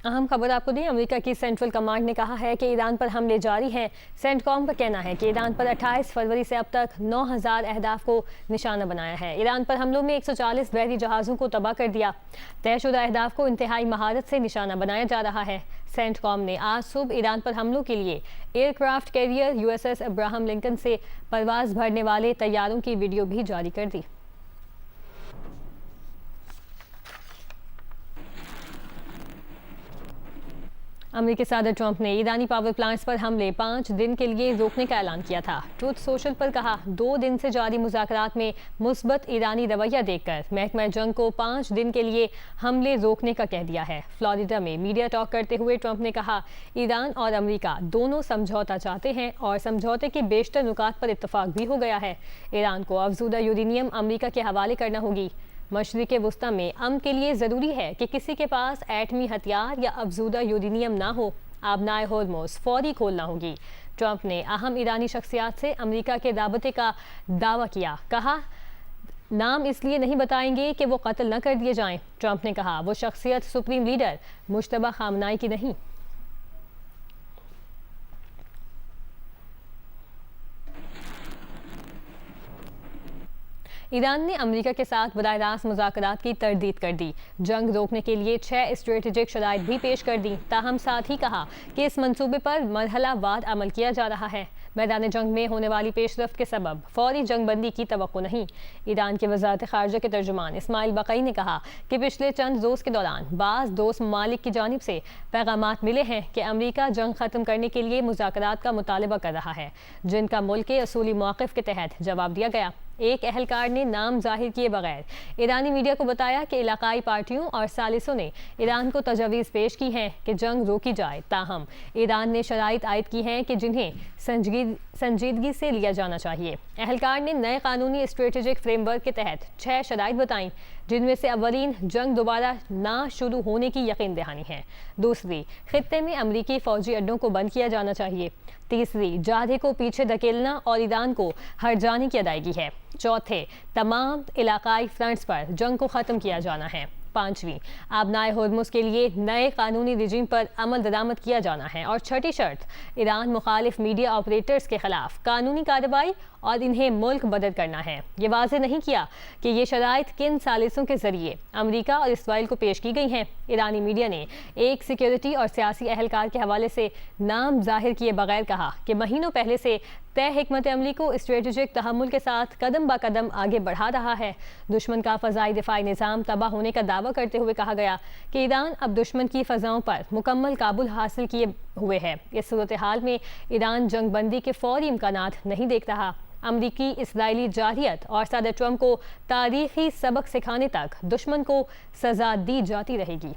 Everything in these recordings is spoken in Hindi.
अहम खबर आपको दें, अमेरिका की सेंट्रल कमांड ने कहा है कि ईरान पर हमले जारी हैं। सेंटकॉम का कहना है कि ईरान पर 28 फरवरी से अब तक 9,000 अहदाफ को निशाना बनाया है। ईरान पर हमलों में 140 बहरी जहाज़ों को तबाह कर दिया। तयशुदा अहदाफ को इंतहाई महारत से निशाना बनाया जा रहा है। सेंटकॉम ने आज सुबह ईरान पर हमलों के लिए aircraft carrier USS Abraham Lincoln से परवाज भरने वाले तैयारों की वीडियो भी जारी कर दी। अमेरिकी सदर ट्रंप ने ईरानी पावर प्लांट्स पर हमले 5 दिन के लिए रोकने का ऐलान किया था। ट्रूथ सोशल पर कहा, 2 दिन से जारी मुज़ाकरात में मुस्बत ईरानी रवैया देखकर महकमा जंग को 5 दिन के लिए हमले रोकने का कह दिया है। फ्लोरिडा में मीडिया टॉक करते हुए ट्रंप ने कहा, ईरान और अमेरिका दोनों समझौता चाहते हैं और समझौते के बेशतर नुकात पर इत्तफाक भी हो गया है। ईरान को अफजूदा यूरेनियम अमेरिका के हवाले करना होगी। मशरिक़ वुस्ता में अमन के लिए ज़रूरी है कि किसी के पास एटमी हथियार या अफजूदा यूरेनियम ना हो। आबनाए होर्मुज़ फौरी खोलना होगी। ट्रंप ने अहम ईरानी शख्सियात से अमेरिका के राबते का दावा किया। कहा, नाम इसलिए नहीं बताएंगे कि वो कत्ल न कर दिए जाएं। ट्रंप ने कहा, वो शख्सियत सुप्रीम लीडर मुश्तबा खामनाई की नहीं। ईरान ने अमेरिका के साथ बराह रास्त मुज़ाकरात की तरदीद कर दी। जंग रोकने के लिए 6 स्ट्रेटेजिक शराइत भी पेश कर दी। ताहम साथ ही कहा कि इस मंसूबे पर मरहलावार अमल किया जा रहा है। मैदान जंग में होने वाली पेशरफ्त के सबब फौरी जंग बंदी की तवक्को नहीं। ईरान के वज़ारत ख़ारजा के तर्जुमान इस्माइल बक़ई ने कहा कि पिछले चंद रोज़ के दौरान बाज़ दोस्त ममालिक की जानिब से पैगामात मिले हैं कि अमेरिका जंग ख़त्म करने के लिए मुज़ाकरात का मुतालबा कर रहा है, जिनका मुल्क के असूली मौक़िफ़ के तहत जवाब दिया गया। एक अहलकार ने नाम जाहिर किए बगैर ईरानी मीडिया को बताया कि इलाकाई पार्टियों और सालिसों ने ईरान को तजवीज़ पेश की हैं कि जंग रोकी जाए। ताहम ईरान ने शराइत आयद की हैं कि जिन्हें संजीदगी से लिया जाना चाहिए। अहलकार ने नए कानूनी स्ट्रेटेजिक फ्रेमवर्क के तहत 6 शराइत बताईं, जिनमें से अवलीन जंग दोबारा ना शुरू होने की यकीन दहानी है। दूसरी, खित्ते में अमरीकी फ़ौजी अड्डों को बंद किया जाना चाहिए। तीसरी, जाधे को पीछे धकेलना और ईरान को हट जाने की अदायगी है। चौथे, तमाम इलाकाई फ्रंट्स पर जंग को ख़त्म किया जाना है। पांचवीं, आबनाए होर्मुज़ के लिए नए कानूनी रिजीम पर अमल दरामद किया जाना है। और छठी शर्त, ईरान मुखालिफ मीडिया ऑपरेटर्स के खिलाफ कानूनी कार्रवाई और इन्हें मुल्क बदल करना है। ये वाज़ेह नहीं किया कि ये शराइत किन सालिसों के जरिए अमेरिका और इसराइल को पेश की गई हैं। ईरानी मीडिया ने एक सिक्योरिटी और सियासी अहलकार के हवाले से नाम जाहिर किए बगैर कहा कि महीनों पहले से तय हिकमत अमली को स्ट्रेटेजिक तहम्मुल के साथ कदम ब कदम आगे बढ़ा रहा है। दुश्मन का फ़ज़ाई दिफाई निज़ाम तबाह होने का दावा करते हुए कहा गया कि ईरान अब दुश्मन की फ़ज़ाओं पर मुकम्मल काबुल हासिल किए हुए है। इस सूरत हाल में ईरान जंग बंदी के फ़ौरी इम्कानात नहीं देख रहा। अमरीकी इसराइली जारहियत और सदर ट्रंप को तारीखी सबक सिखाने तक दुश्मन को सज़ा दी जाती रहेगी।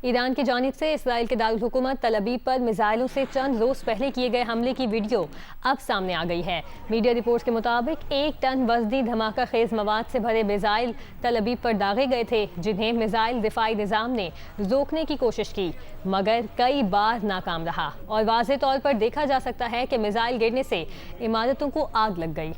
ईरान की जानिब से इसराइल के दारुल हुकूमत तल अबीब पर मिसाइलों से चंद रोज़ पहले किए गए हमले की वीडियो अब सामने आ गई है। मीडिया रिपोर्ट्स के मुताबिक 1 टन वज़नी धमाका खेज़ मवाद से भरे मिसाइल तल अबीब पर दागे गए थे, जिन्हें मिसाइल दिफाई निज़ाम ने रोकने की कोशिश की, मगर कई बार नाकाम रहा और वाज़ेह तौर पर देखा जा सकता है कि मिसाइल गिरने से इमारतों को आग लग गई।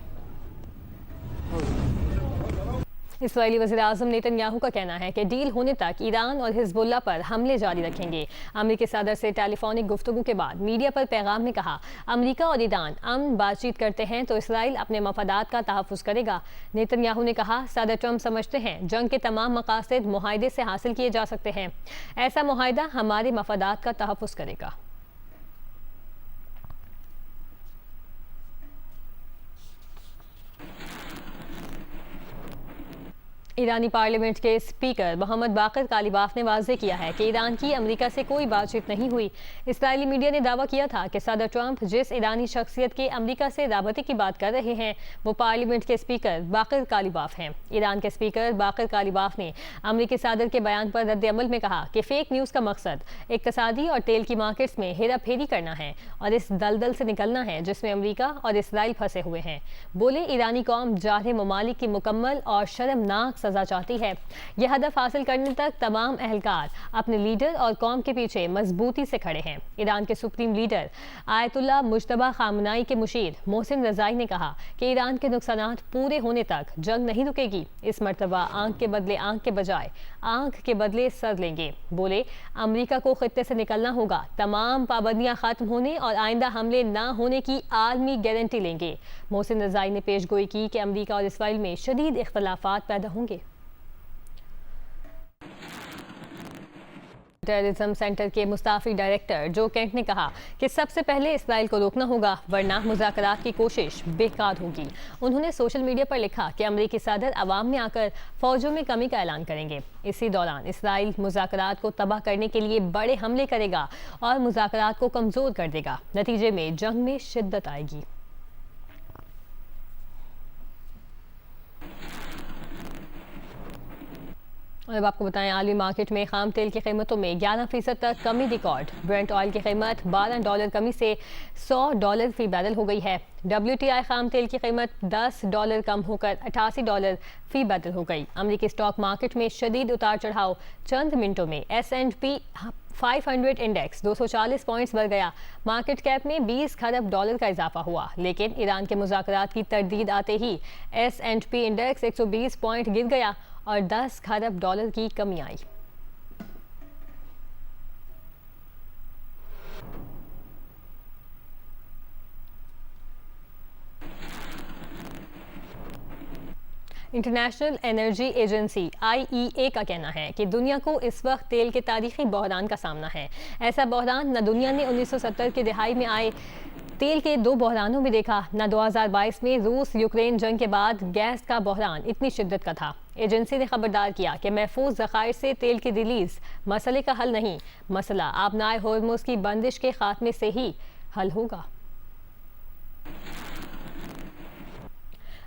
इस्राईली वज़ीर-ए-आज़म नेतन्याहू का कहना है कि डील होने तक ईरान और हिज़्बुल्लाह पर हमले जारी रखेंगे। अमेरिकी सदर से टेलीफोनिक गुफ्तगू के बाद मीडिया पर पैगाम में कहा, अमेरिका और ईरान अमन बातचीत करते हैं तो इसराइल अपने मफादात का तहफ़्फ़ुज़ करेगा। नेतन्याहू ने कहा, सदर ट्रंप समझते हैं जंग के तमाम मकासद मुआहदे से हासिल किए जा सकते हैं। ऐसा मुआहदा हमारे मफादात का तहफ़्फ़ुज़ करेगा। ईरानी पार्लियामेंट के स्पीकर मोहम्मद बाक़िर कालिबाफ ने वाज़ेह किया है कि ईरान की अमेरिका से कोई बातचीत नहीं हुई। इसराइली मीडिया ने दावा किया था कि सदर ट्रंप जिस ईरानी शख्सियत के अमेरिका से राबते की बात कर रहे हैं वो पार्लियामेंट के स्पीकर बाक़िर कालिबाफ हैं। ईरान के स्पीकर बाक़िर कालिबाफ ने अमेरिकी सदर के बयान पर रद्द अमल में कहा कि फ़ेक न्यूज़ का मकसद इक़्तिसादी और तेल की मार्केट्स में हेरा फेरी करना है और इस दलदल से निकलना है जिसमें अमेरिका और इसराइल फंसे हुए हैं। बोले, ईरानी कौम जारह ममालिक की मुकम्मल और शर्मनाक सजा चाहती है। यह हदफ हासिल करने तक तमाम अहलकार अपने लीडर और कौम के पीछे मजबूती से खड़े हैं। ईरान के supreme leader Ayatollah Mojtaba Khamenei के मुशीर मोहसिन रजाई ने कहा कि ईरान के नुकसानात पूरे होने तक जंग नहीं रुकेगी। इस मर्तबा आंख के बदले आंख के बजाय आंख के बदले सर लेंगे। बोले, अमेरिका को खित्ते से निकलना होगा, तमाम पाबंदियां खत्म होने और आइंदा हमले न होने की आलमी गारंटी लेंगे। मोहसिन रजाई ने पेशगोई की कि अमेरिका और इसराइल में शदीद इख्तलाफात पैदा होंगे। टेररिज्म सेंटर के मुस्ताफी डायरेक्टर जो केंट ने कहा कि सबसे पहले इसराइल को रोकना होगा, वरना मुज़ाकरात की कोशिश बेकार होगी। उन्होंने सोशल मीडिया पर लिखा कि अमेरिकी सदर अवाम में आकर फौजों में कमी का ऐलान करेंगे। इसी दौरान इसराइल मुज़ाकरात को तबाह करने के लिए बड़े हमले करेगा और मुज़ाकरात को कमज़ोर कर देगा। नतीजे में जंग में शिद्दत आएगी। और अब आपको बताएं, आलमी मार्केट में खाम तेल की कीमतों में 11% तक कमी रिकॉर्ड। ब्रेंट ऑयल की कीमत $12 कमी से $100 फी बैरल हो गई है। WTI खाम तेल की कीमत $10 कम होकर $88 फी बैरल हो गई। अमेरिकी स्टॉक मार्केट में शदीद उतार चढ़ाव। चंद मिनटों में S&P 500 इंडेक्स 240 पॉइंट्स बढ़ गया। मार्केट कैप में $20 खरब का इजाफा हुआ, लेकिन ईरान के मुज़ाकरात की तरदीद आते ही S&P इंडेक्स 120 पॉइंट गिर गया और $10 खरब की कमी आई। इंटरनेशनल एनर्जी एजेंसी IEA का कहना है कि दुनिया को इस वक्त तेल के तारीखी बहरान का सामना है। ऐसा बहरान न दुनिया ने 1970 की दिहाई में आए तेल के 2 बहरानों में देखा, न 2022 में रूस यूक्रेन जंग के बाद गैस का बहरान इतनी शिद्दत का था। एजेंसी ने खबरदार किया कि महफूज ज़खायर से तेल की रिलीज मसले का हल नहीं, मसला आबनाए होर्मुज की बंदिश के खात्मे से ही हल होगा।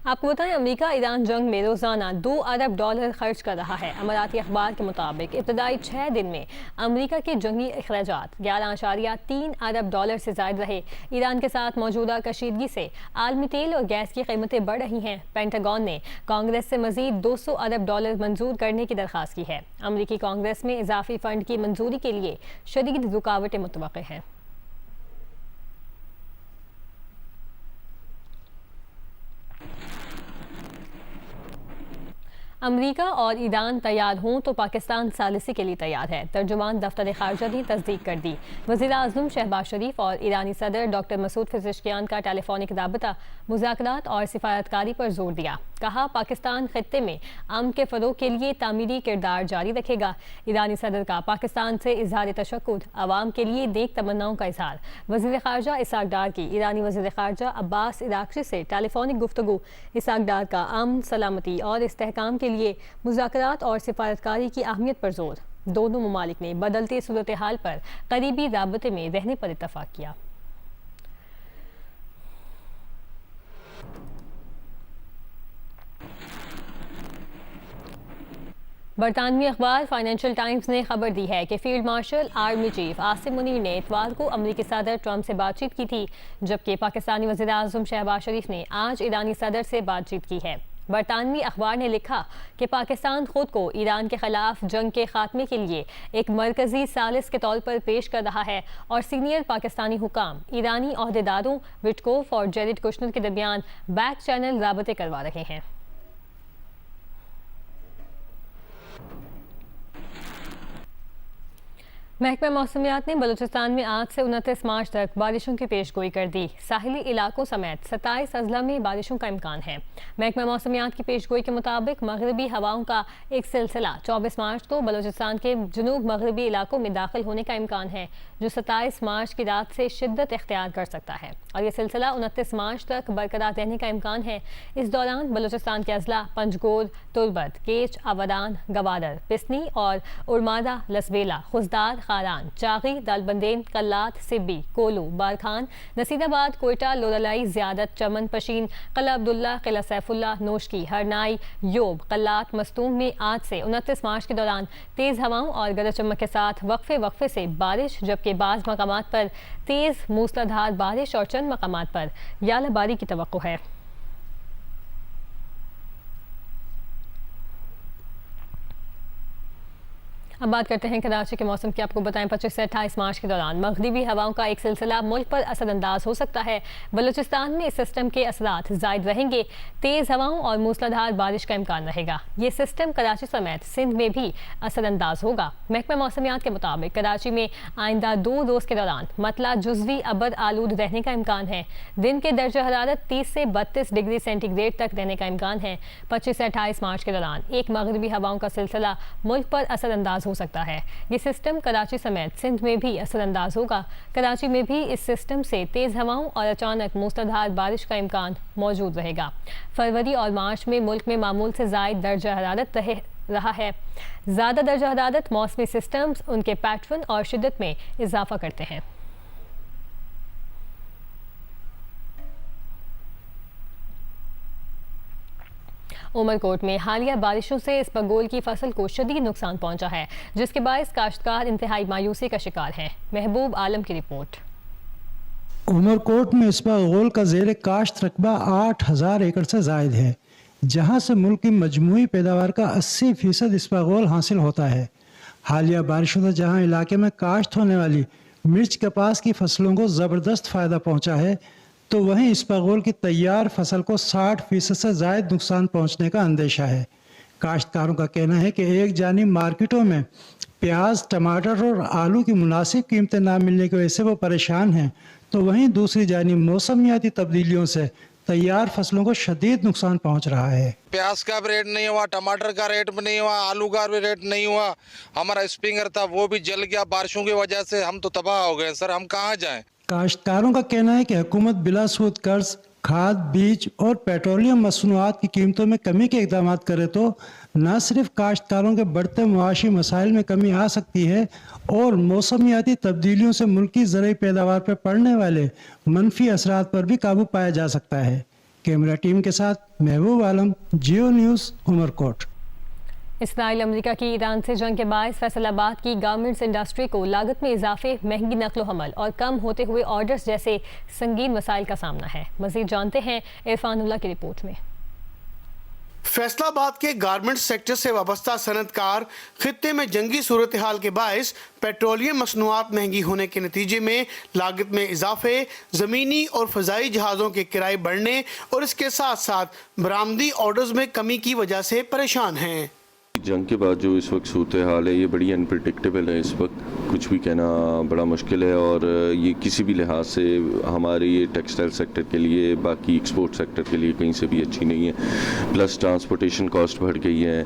आपको बताएं, अमेरिका ईरान जंग में रोजाना $2 अरब खर्च कर रहा है। अमराती अखबार के मुताबिक इब्तदाई 6 दिन में अमेरिका के जंगी अखराजात $11.3 अरब से ज़ायद रहे। ईरान के साथ मौजूदा कशीदगी से आलमी तेल और गैस की कीमतें बढ़ रही हैं। पेंटागन ने कांग्रेस से मजीद $200 अरब मंजूर करने की दरख्वास्त की है। अमेरिकी कांग्रेस में इजाफी फंड की मंजूरी के लिए शदीद रुकावटें मुतवक्किल हैं। अमेरिका और ईरान तैयार हों तो पाकिस्तान सालिसी के लिए तैयार है। तर्जुमान दफ्तर खारजा ने तस्दीक कर दी। वज़ीर आज़म शहबाज शरीफ और ईरानी सदर डॉक्टर मसूद पेज़ेश्कियान का टेलीफोनिक राबता मुज़ाकरात और सिफारतकारी पर जोर दिया। कहा, पाकिस्तान खित्ते में अमन के फ़रोग़ के लिए तामीरी किरदार जारी रखेगा। ईरानी सदर का पाकिस्तान से इजहार तशक्कुर, अवाम के लिए नेक तमन्नाओं का इजहार। वज़ीर ख़ारजा इसाक डार की ईरानी वज़ीर ख़ारजा अब्बास इराक़ची से टेलीफोनिक गुफ्तगू। इसाक डार का अमन, सलामती और इस्तेहकाम के लिए मुज़ाकरात और सिफारतकारी की अहमियत पर जोर। दोनों ममालिक ने बदलती सूरत हाल पर करीबी राबते में रहने पर इत्तफ़ाक़ किया। बरतानवी अखबार फाइनेंशियल टाइम्स ने खबर दी है कि field marshal army chief Asim Munir ने इतवार को अमेरिकी सदर ट्रंप से बातचीत की थी, जबकि पाकिस्तानी वज़ीर आज़म शहबाज शरीफ ने आज ईरानी सदर से बातचीत की है। बरतानवी अखबार ने लिखा कि पाकिस्तान खुद को ईरान के खिलाफ जंग के खात्मे के लिए एक मरकजी सालिस के तौर पर पेश कर रहा है और सीनियर पाकिस्तानी हुकाम ईरानी ओहदेदारों विटकोफ और जेरिड कुशनर के दरमियान बैक चैनल राबते करवा रहे हैं। महकमा मौसमियात ने बलूचिस्तान में आज से 29 मार्च तक बारिशों की पेशगोई कर दी। साहिली इलाकों समेत 27 अजला में बारिशों का इम्कान है। महकमा मौसमियात की पेशगोई के मुताबिक मगरबी हवाओं का एक सिलसिला 24 मार्च को बलूचिस्तान के जुनूब मगरबी इलाकों में दाखिल होने का इम्कान है, जो 27 मार्च की रात से शिद्दत इख्तियार कर सकता है और यह सिलसिला 29 मार्च तक बरकरार रहने का इम्कान है। इस दौरान बलूचिस्तान के अजला पंजगोर, तुर्बत, केच, आवादान, गवादर, पिसनी और उर्मादा, लसबेला, खुजदार, खारान, चागी, दालबंदेन, कल्लात, सिब्बी, कोलू, बारखान, नसीराबाद, कोयटा, लोरालाई, ज़ियादत, चमन, पशीन, किला अब्दुल्ला, किला सैफुल्ला, नोशकी, हरनाई, योब, कल्लात, मस्तूम में आज से 29 मार्च के दौरान तेज़ हवाओं और गरज चमक के साथ वक्फे वक्फे से बारिश, जबकि बाज़ मकामात पर तेज़ मूसलाधार बारिश और चंद मकामात पर यालाबारी की तवक्को है। अब बात करते हैं कराची के मौसम की। आपको बताएं 25 से 28 मार्च के दौरान मगरिबी हवाओं का एक सिलसिला मुल्क पर असरअंदाज हो सकता है। बलूचिस्तान में इस सिस्टम के असरात जायद रहेंगे। तेज़ हवाओं और मूसलाधार बारिश का इम्कान रहेगा। ये सिस्टम कराची समेत सिंध में भी असरअंदाज होगा। महकमा मौसमियात के मुताबिक कराची में आइंदा 2 रोज़ के दौरान मतला जुज़वी अबर आलूद रहने का इम्कान है। दिन के दर्जा हरारत 30 से 32 डिग्री सेंटीग्रेड तक रहने का इम्कान है। 25 से 28 मार्च के दौरान एक मगरिबी हवाओं का सिलसिला मुल्क पर असरअंदाज हो सकता है। ये सिस्टम कराची समेत सिंध में भी असरअंदाज होगा। कराची में भी इस सिस्टम से तेज़ हवाओं और अचानक मूसलाधार बारिश का इम्कान मौजूद रहेगा। फरवरी और मार्च में मुल्क में मामूल से ज़ायद दर्जा हरारत रहा है। ज़्यादा दर्जा हरारत मौसमी सिस्टम्स उनके पैटर्न और शिद्दत में इजाफा करते हैं। उमरकोट में हालिया बारिशों से इसबगोल की फसल को शदीद नुकसान पहुंचा है, जिसके बायस काश्तकार इंतहाई मायूसी का शिकार हैं। महबूब आलम की रिपोर्ट। उमरकोट में इसबगोल का ज़ेर काश्त रकबा 8000 एकड़ से जायद है, जहां से मुल्क की मजमूई पैदावार का 80% इसबगोल हासिल होता है। हालिया बारिशों से जहां इलाके में काश्त होने वाली मिर्च कपास की फसलों को ज़बरदस्त फ़ायदा पहुंचा है, तो वहीं इसबगोल की तैयार फसल को 60% से ज़ायद नुकसान पहुंचने का अंदेशा है। काश्तकारों का कहना है कि एक जानिब मार्केटों में प्याज, टमाटर और आलू की मुनासिब कीमतें ना मिलने की वजह से वो परेशान हैं, तो वहीं दूसरी जानिब मौसमियाती तब्दीलियों से तैयार फसलों को शदीद नुकसान पहुंच रहा है। प्याज का भी रेट नहीं हुआ, टमाटर का रेट भी नहीं हुआ, आलू का भी रेट नहीं हुआ। हमारा स्प्रिंगर था वो भी जल गया बारिशों की वजह से। हम तो तबाह हो गए सर, हम कहाँ जाएं? काश्तकारों का कहना है कि हुकूमत बिलासूद कर्ज, खाद, बीज और पेट्रोलियम मसनूआत की कीमतों में कमी के इकदाम करे तो न सिर्फ काश्तकारों के बढ़ते मुआशी मसाइल में कमी आ सकती है और मौसमियाती तब्दीलियों से मुल्क की ज़रूरी पैदावार पर पड़ने वाले मनफी असरात पर भी काबू पाया जा सकता है। कैमरा टीम के साथ महबूब आलम, जियो न्यूज़, उमरकोट। इसराइल अमेरिका की ईरान से जंग के बायस फैसलाबाद की गारमेंट्स इंडस्ट्री को लागत में इजाफे, महंगी नकलो हमल और कम होते हुए ऑर्डर्स जैसे संगीन मसाइल का सामना है। मज़ीद जानते हैं इरफानुल्लाह की रिपोर्ट में। फैसलाबाद के गारमेंट्स सेक्टर से वाबस्ता सनतकार खित्ते में जंगी सूरत हाल के बायस पेट्रोलियम मसनूआत महंगी होने के नतीजे में लागत में इजाफे, ज़मीनी और फ़ज़ाई जहाज़ों के किराए बढ़ने और इसके साथ साथ बरामदी ऑर्डर्स में कमी की वजह से परेशान हैं। जंग के बाद जो इस वक्त सूरत हाल है ये बड़ी अनप्रिडिक्टेबल है। इस वक्त कुछ भी कहना बड़ा मुश्किल है और ये किसी भी लिहाज से हमारे ये टेक्सटाइल सेक्टर के लिए, बाकी एक्सपोर्ट सेक्टर के लिए कहीं से भी अच्छी नहीं है। प्लस ट्रांसपोर्टेशन कॉस्ट बढ़ गई है,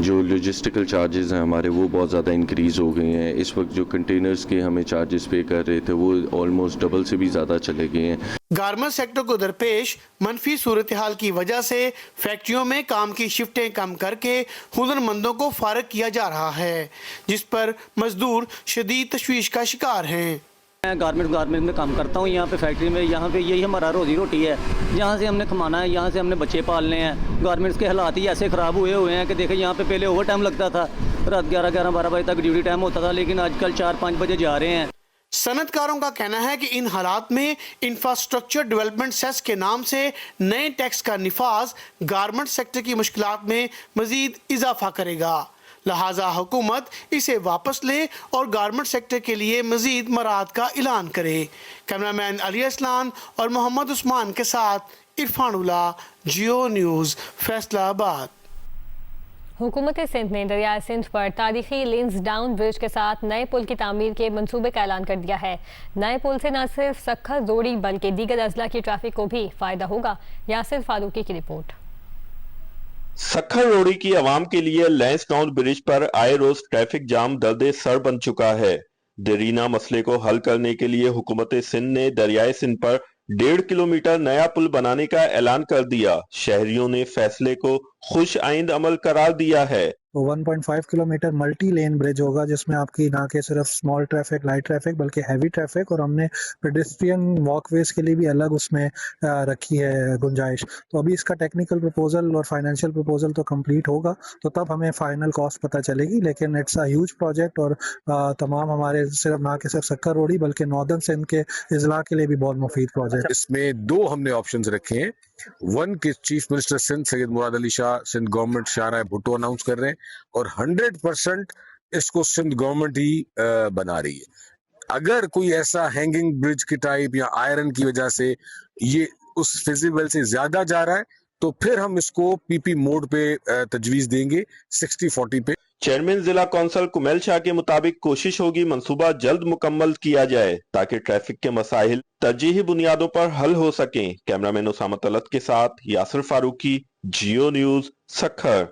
जो लॉजिस्टिकल चार्जेस हैं हमारे वो बहुत ज़्यादा इंक्रीज़ हो गए हैं। इस वक्त जो कंटेनर्स के हमें चार्जेस पे कर रहे थे वो ऑलमोस्ट डबल से भी ज़्यादा चले गए हैं। गारमेंट सेक्टर को दरपेश मनफी सूरत हाल की वजह से फैक्ट्रियों में काम की शिफ्टें कम करके हुनरमंदों को फारग किया जा रहा है, जिस पर मजदूर शदीद तशवीश का शिकार हैं। मैं गारमेंट में काम करता हूँ, यहाँ पे फैक्ट्री में, यहाँ पे यही हमारा रोजी रोटी है। यहाँ से हमने कमाना है, यहाँ से हमने बच्चे पालने हैं। गारमेंट्स के हालात ही ऐसे ख़राब हुए हैं कि देखें, यहाँ पे पहले ओवर टाइम लगता था, रात 11-12 बजे तक ड्यूटी टाइम होता था, लेकिन आजकल 4-5 बजे जा रहे हैं। सनतकारों का कहना है कि इन हालात में इंफ्रास्ट्रक्चर डेवलपमेंट सेस के नाम से नए टैक्स का निफाज गारमेंट सेक्टर की मुश्किलात में मजीद इजाफा करेगा। लिहाजा हुकूमत इसे वापस ले और गारमेंट सेक्टर के लिए मजीद मराद का ऐलान करे। कैमरामैन अली असलान और मोहम्मद उस्मान के साथ इरफानुल्लाह, जियो न्यूज़, फैसलाबाद। हुकूमत सिंध ने दरियाए सिंध पर तारीखी लिंसडाउन ब्रिज के साथ नए पुल की तामीर के मंसूबे का ऐलान कर दिया है। नए पुल से न सिर्फ सखर जोड़ी बल्कि दीगर अजला की ट्रैफिक को भी फायदा होगा। यासिर फारूकी की रिपोर्ट। सखर रोड़ी की आवाम के लिए लैंसडाउन ब्रिज पर आए रोज ट्रैफिक जाम दर्द सर बन चुका है। देरीना मसले को हल करने के लिए हुकूमत सिंध ने दरियाए सिंध पर 1.5 किलोमीटर नया पुल बनाने का ऐलान कर दिया। शहरियों ने फैसले को खुश आइंद अमल करार दिया है। 1.5 किलोमीटर मल्टी लेन ब्रिज होगा, जिसमें आपकी ना के सिर्फ स्मॉल ट्रैफिक, लाइट ट्रैफिक, बल्कि हैवी ट्रैफिक, और हमने पेडेस्ट्रियन वॉकवेज के लिए भी अलग उसमें रखी है गुंजाइश। तो अभी इसका टेक्निकल प्रपोजल और फाइनेंशियल प्रपोजल तो कंप्लीट होगा, तो तब हमें फाइनल कॉस्ट पता चलेगी। लेकिन इट्स अ ह्यूज प्रोजेक्ट और तमाम हमारे सिर्फ ना के सिर्फ सक्कर रोड़ी बल्कि नॉर्दर्न सिंध के इजला के लिए भी बहुत मुफीद प्रोजेक्ट। इसमें 2 हमने ऑप्शंस रखे हैं। 1 कि chief minister Sindh Syed Murad Ali Shah, Sindh government शाहराह Bhutto announce कर रहे हैं, और 100% इसको सिंध गवर्नमेंट ही बना रही है। अगर कोई ऐसा हैंगिंग ब्रिज की टाइप या आयरन की वजह से ये उस फिजिबल से ज्यादा जा रहा है तो फिर हम इसको पीपी मोड पे तजवीज देंगे 60-40 पे। चेयरमैन जिला कौंसल कुमेल शाह के मुताबिक कोशिश होगी मंसूबा जल्द मुकम्मल किया जाए ताकि ट्रैफिक के मसाइल तरजीही बुनियादों पर हल हो सकें। कैमरामैन उसामा तलत के साथ यासिर फारूकी, जियो न्यूज, सक्खर।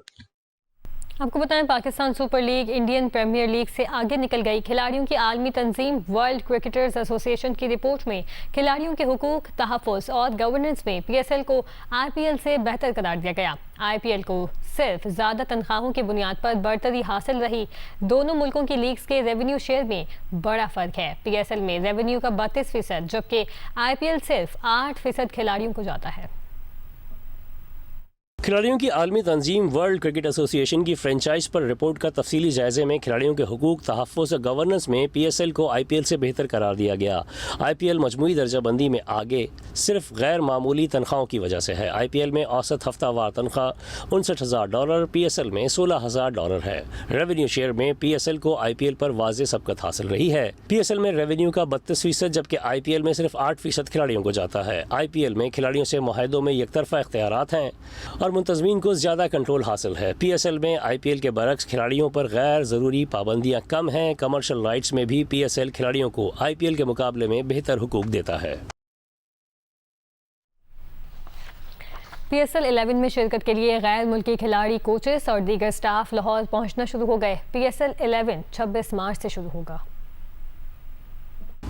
आपको बताएं, Pakistan Super League Indian Premier League से आगे निकल गई। खिलाड़ियों की आलमी तंजीम वर्ल्ड क्रिकेटर्स एसोसिएशन की रिपोर्ट में खिलाड़ियों के हुकूक, तहफ़्फ़ुज़ और गवर्नेंस में पीएसएल को आईपीएल से बेहतर करार दिया गया। आईपीएल को सिर्फ ज़्यादा तनख्वाहों की बुनियाद पर बरतरी हासिल रही। दोनों मुल्कों की लीग्स के रेवेन्यू शेयर में बड़ा फ़र्क है। पीएसएल में रेवेन्यू का 32%, जबकि आईपीएल सिर्फ 8% खिलाड़ियों को जाता है। खिलाड़ियों की आलमी तंजीम वर्ल्ड क्रिकेट एसोसिएशन की फ्रेंचाइज पर रिपोर्ट का तफसीली जायजे में खिलाड़ियों के हुकूक, तहफ़्फ़ुज़ और गवर्नेंस में पीएसएल को आईपीएल से बेहतर करार दिया गया। आईपीएल मजमूई दर्जाबंदी में आगे सिर्फ गैर मामूली तनख्वाहों की वजह से है। आईपीएल में औसत हफ्तावार तनख्वाह $59,000, पीएसएल में $16,000 है। रेवेन्यू शेयर में पीएसएल को आईपीएल पर वाज़ेह सबकत हासिल रही है। पीएसएल में रेवेन्यू का 32%, जबकि आईपीएल में सिर्फ 8% खिलाड़ियों को जाता है। आईपीएल में खिलाड़ियों से मुआहदों में यकतरफा इख्तियारात हैं और मुंतज़मीन को ज़्यादा कंट्रोल हासिल है। पीएसएल में आईपीएल के बरक्स खिलाड़ियों पर गैर ज़रूरी पाबंदियां कम हैं। कमर्शियल राइट्स में भी पीएसएल खिलाड़ियों को आईपीएल के मुकाबले में बेहतर हुकूक देता है। पीएसएल 11 में शिरकत के लिए गैर मुल्की खिलाड़ी, कोचेस और दीगर स्टाफ लाहौर पहुंचना शुरू हो गए। पीएसएल 11 26 मार्च से शुरू होगा।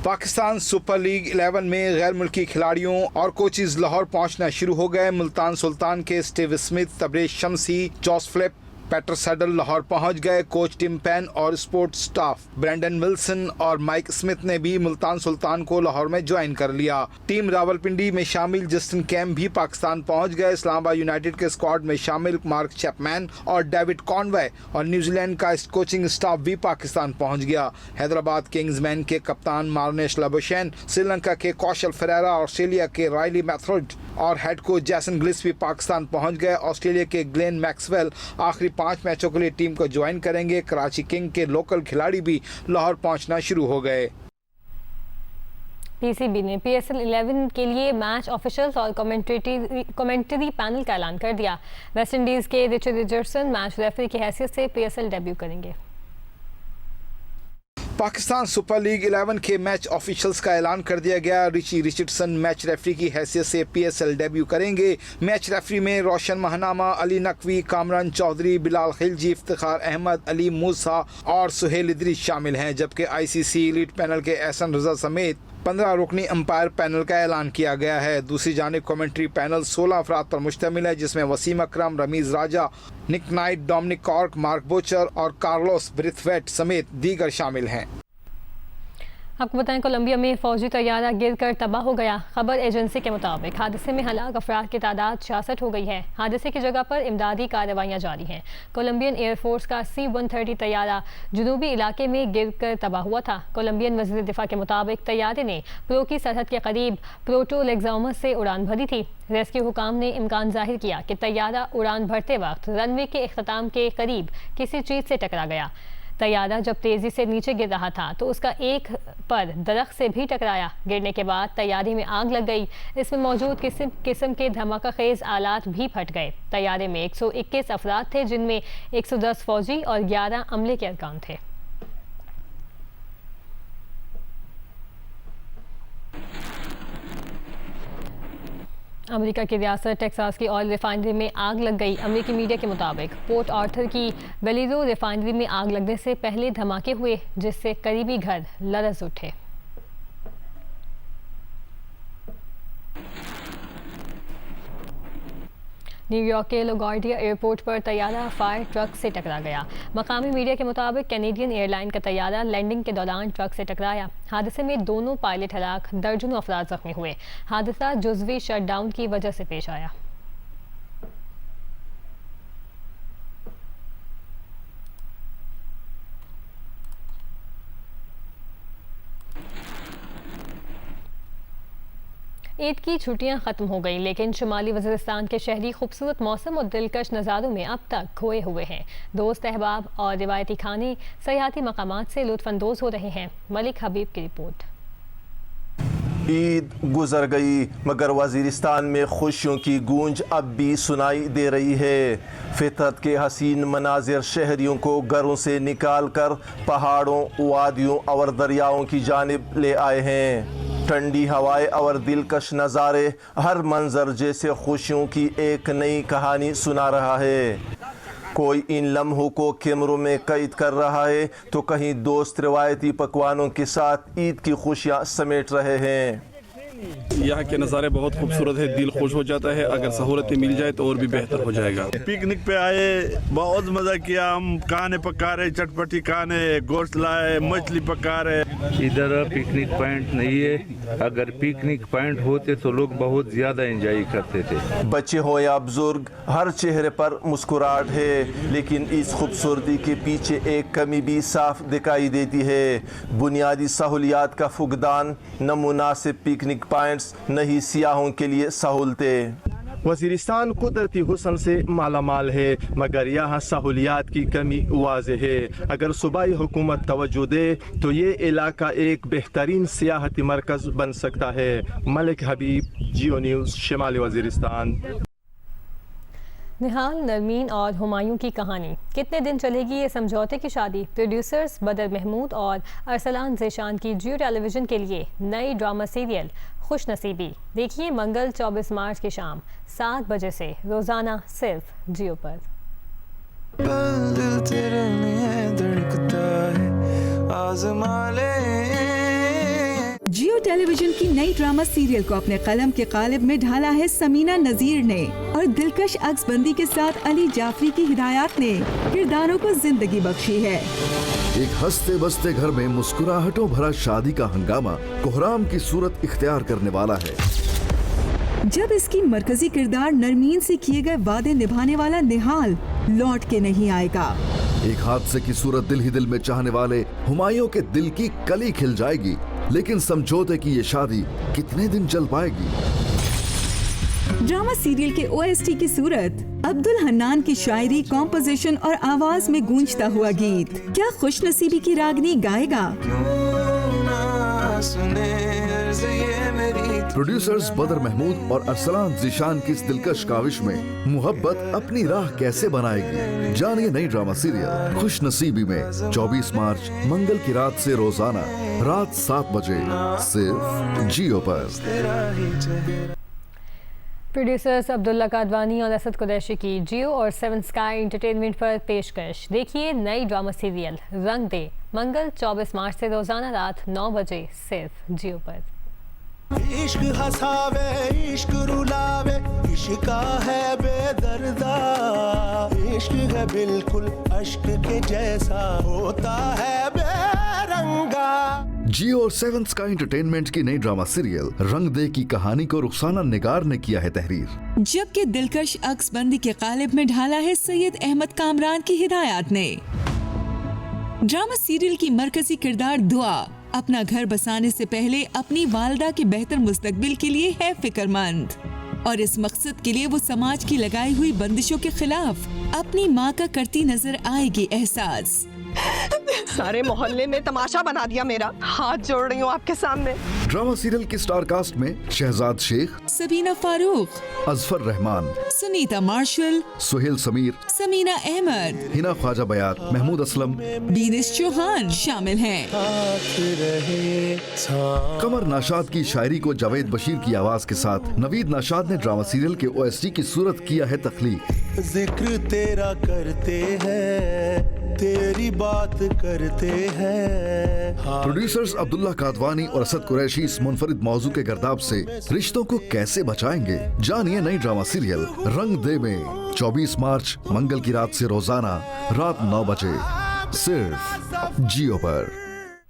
पाकिस्तान सुपर लीग 11 में गैर मुल्की खिलाड़ियों और कोचेज लाहौर पहुंचना शुरू हो गए। मुल्तान सुल्तान के स्टीव स्मिथ, तबरेज शमसी, जॉस फिलिप, पैटर सैडल लाहौर पहुंच गए। कोच टिम पेन और स्पोर्ट्स स्टाफ ब्रेंडन विल्सन और माइक स्मिथ ने भी मुल्तान सुल्तान को लाहौर में ज्वाइन कर लिया। टीम रावलपिंडी में शामिल जस्टिन कैम भी पाकिस्तान पहुंच गए। इस्लामाबाद यूनाइटेड के स्क्वाड में शामिल मार्क चैपमैन और डेविड कॉनवे और न्यूजीलैंड का कोचिंग स्टाफ भी पाकिस्तान पहुंच गया। हैदराबाद किंग्समैन के कप्तान मार्नेश लाबुशैन, श्रीलंका के कौशल फेरेरा, ऑस्ट्रेलिया के रायली मैथ्रोड और हेड कोच जैसन ग्लिस भी पाकिस्तान पहुंच गए। ऑस्ट्रेलिया के ग्लेन मैक्सवेल आखिरी 5 मैचों के लिए टीम को ज्वाइन करेंगे। कराची किंग के लोकल खिलाड़ी भी लाहौर पहुंचना शुरू हो गए। पीसीबी ने पीएसएल 11 के लिए मैच ऑफिशियल्स और कमेंट्री पैनल का ऐलान कर दिया। वेस्टइंडीज के रिचर्ड रिचर्डसन मैच रेफरी की हैसियत से पीएसएल डेब्यू करेंगे। पाकिस्तान सुपर लीग 11 के मैच ऑफिशियल्स का ऐलान कर दिया गया। रिची रिचर्डसन मैच रेफरी की हैसियत से पीएसएल डेब्यू करेंगे। मैच रेफरी में रोशन महनामा, अली नकवी, कामरान चौधरी, बिलाल खिलजी, इफ्तिखार अहमद, अली मूसा और सुहेल इदरीस शामिल हैं, जबकि आईसीसी एलीट पैनल के एहसन रजा समेत 15 रुकनी अंपायर पैनल का ऐलान किया गया है। दूसरी जानिब कमेंट्री पैनल 16 अफराद पर मुश्तमिल है, जिसमें वसीम अकरम, रमीज राजा, निक नाइट, डोमिनिक कॉर्क, मार्क बोचर और कार्लोस ब्रिथवेट समेत दीगर शामिल हैं। आपको बताएं, कोलंबिया में फौजी तैयारा गिरकर तबाह हो गया। खबर एजेंसी के मुताबिक हादसे में हलाक अफराद की तादाद 66 हो गई है। हादसे की जगह पर इमदादी कार्रवाइयाँ जारी हैं। कोलंबियन एयरफोर्स का C-130 तैयारा जनूबी इलाके में गिरकर तबाह हुआ था। कोलंबियन वज़ीर दिफा के मुताबिक तैयारे ने प्रो की सरहद के करीब प्रोटो लेग्जामस से उड़ान भरी थी। रेस्क्यू हुकाम ने इम्कान जाहिर किया कि तैयारा उड़ान भरते वक्त रनवे के इख्तिताम के करीब किसी चीज़ से टकरा गया। तैयारा जब तेज़ी से नीचे गिर रहा था तो उसका एक पर दरख्त से भी टकराया। गिरने के बाद तैयारे में आग लग गई। इसमें मौजूद किस्म के धमाका खेज आलात भी फट गए। तैयारे में 121 अफराद थे, जिनमें 110 फौजी और 11 अमले के अरकान थे। अमेरिका की रियासत टेक्सास की ऑयल रिफाइनरी में आग लग गई। अमेरिकी मीडिया के मुताबिक पोर्ट आर्थर की वेलिरो रिफाइनरी में आग लगने से पहले धमाके हुए, जिससे करीबी घर लरज़ उठे। न्यूयॉर्क के लोगार्डिया एयरपोर्ट पर तैयारा फायर ट्रक से टकरा गया। मकामी मीडिया के मुताबिक कैनेडियन एयरलाइन का तैयारा लैंडिंग के दौरान ट्रक से टकराया। हादसे में दोनों पायलट हलाक, दर्जनों अफराद जख्मी हुए। हादसा जुज़वी शटडाउन की वजह से पेश आया। ईद की छुट्टियां खत्म हो गई, लेकिन शुमाली वज़ीरिस्तान के शहरी खूबसूरत मौसम और दिलकश नज़ारों में अब तक खोए हुए हैं। दोस्त अहबाब और रिवायती खाने सयाहती मकामात से लुत्फ़अंदोज़ हो रहे हैं। मलिक हबीब की रिपोर्ट। ईद गुजर गई मगर वज़ीरिस्तान में खुशियों की गूंज अब भी सुनाई दे रही है। फितरत के हसीन मनाजिर शहरियों को घरों से निकाल कर पहाड़ों, वादियों और दरियाओं की जानिब ले आए हैं। ठंडी हवाएं और दिलकश नज़ारे, हर मंजर जैसे खुशियों की एक नई कहानी सुना रहा है। कोई इन लम्हों को कैमरों में कैद कर रहा है तो कहीं दोस्त रिवायती पकवानों के साथ ईद की खुशियां समेट रहे हैं। यहाँ के नज़ारे बहुत खूबसूरत है, दिल खुश हो जाता है। अगर सहूलतें मिल जाए तो और भी बेहतर हो जाएगा। पिकनिक पे आए, बहुत मज़ा किया। हम खाने पका रहे, चटपटी खाने, गोश्त लाए, मछली पका रहे। इधर पिकनिक पॉइंट नहीं है, अगर पिकनिक पॉइंट होते तो लोग बहुत ज़्यादा एंजॉय करते थे। बच्चे हो या बुजुर्ग, हर चेहरे पर मुस्कुराहट है, लेकिन इस खूबसूरती के पीछे एक कमी भी साफ दिखाई देती है। बुनियादी सहूलियात का फुकदान, न मुनासिब पिकनिक पॉइंट्स, नहीं सियाहों के लिए सहूलतें। वज़ीरिस्तान कुदरती हुस्न से मालामाल है, मगर यहाँ सहूलियात की कमी वाज़े है। अगर सूबाई हुकूमत तवज्जो दे तो ये इलाका एक बेहतरीन सियाहती मरकज़ बन सकता है। मलिक हबीब, जियो न्यूज़, शिमाली वज़ीरिस्तान। निहाल, नरमीन और हुमायूं की कहानी, कितने दिन चलेगी ये समझौते की शादी? प्रोड्यूसर्स बदर महमूद और अरसलान ज़ेशान की जियो टेलीविज़न के लिए नई ड्रामा सीरियल खुश नसीबी देखिए मंगल 24 मार्च की शाम 7 बजे से रोज़ाना सिर्फ जियो पर। जियो टेलीविजन की नई ड्रामा सीरियल को अपने कलम के कालिब में ढाला है समीना नज़ीर ने और दिलकश अक्सबंदी के साथ अली जाफरी की हिदायत ने किरदारों को जिंदगी बख्शी है। एक हंसते बसते घर में मुस्कुराहटों भरा शादी का हंगामा कोहराम की सूरत इख्तियार करने वाला है। जब इसकी मरकजी किरदार नरमीन से किए गए वादे निभाने वाला निहाल लौट के नहीं आएगा। एक हादसे की सूरत दिल ही दिल में चाहने वाले हुमायूं के दिल की कली खिल जाएगी, लेकिन समझौते की ये शादी कितने दिन चल पाएगी? ड्रामा सीरियल के OST की सूरत अब्दुल हन्नान की शायरी, कॉम्पोजिशन और आवाज में गूंजता हुआ गीत क्या खुश नसीबी की रागनी गाएगा? प्रोड्यूसर्स बदर महमूद और अरसलान ज़ीशान की इस दिलकश काविश में मुहब्बत अपनी राह कैसे बनाएगी? जानिए नई ड्रामा सीरियल खुश नसीबी में 24 मार्च मंगल की रात से रोजाना रात 7 बजे सिर्फ जियो पर। प्रोड्यूसर्स अब्दुल्ला कादवानी और असद कुरैशी की जियो और 7 स्काई एंटरटेनमेंट पर पेशकश देखिए नई ड्रामा सीरियल रंग दे मंगल 24 मार्च से रोजाना रात 9 बजे सिर्फ जियो पर। इश्क हंसावे, इश्क रुलावे, इश्क है बेदर्दा, इश्क है बिल्कुल अश्क के जैसा, होता है बेरंगा। जियो और 7 स्काई एंटरटेनमेंट की नई ड्रामा सीरियल रंग दे की कहानी को रुखसाना निगार ने किया है तहरीर, जबकि दिलकश अक्सबंदी के कालिब में ढाला है सैयद अहमद कामरान की हिदायत ने। ड्रामा सीरियल की मरकजी किरदार दुआ अपना घर बसाने से पहले अपनी वालदा के बेहतर मुस्तकबिल के लिए है फिक्रमंद और इस मकसद के लिए वो समाज की लगाई हुई बंदिशों के खिलाफ अपनी माँ का करती नजर आएगी एहसास। सारे मोहल्ले में तमाशा बना दिया मेरा, हाथ जोड़ रही हूँ आपके सामने। ड्रामा सीरियल की स्टार कास्ट में शहजाद शेख, सबीना फारूक, अजफर रहमान, सुनीता मार्शल, सुहेल समीर, समीना अहमद, हिना ख्वाजा बयात, महमूद असलम, बीनिस चौहान शामिल हैं। कमर नाशाद की शायरी को जावेद बशीर की आवाज के साथ नवीद नाशाद ने ड्रामा सीरियल के OST की सूरत किया है तख्लीक। जिक्र तेरा करते हैं, तेरी बात करते हैं। प्रोड्यूसर्स अब्दुल्ला कादवानी और असद कुरैशी इस मुनफरिद मौजू के गर्दाब से रिश्तों को कैसे बचाएंगे? जानिए नई ड्रामा सीरियल रंग दे में 24 मार्च मंगल की रात से रोजाना रात 9 बजे सिर्फ जियो पर।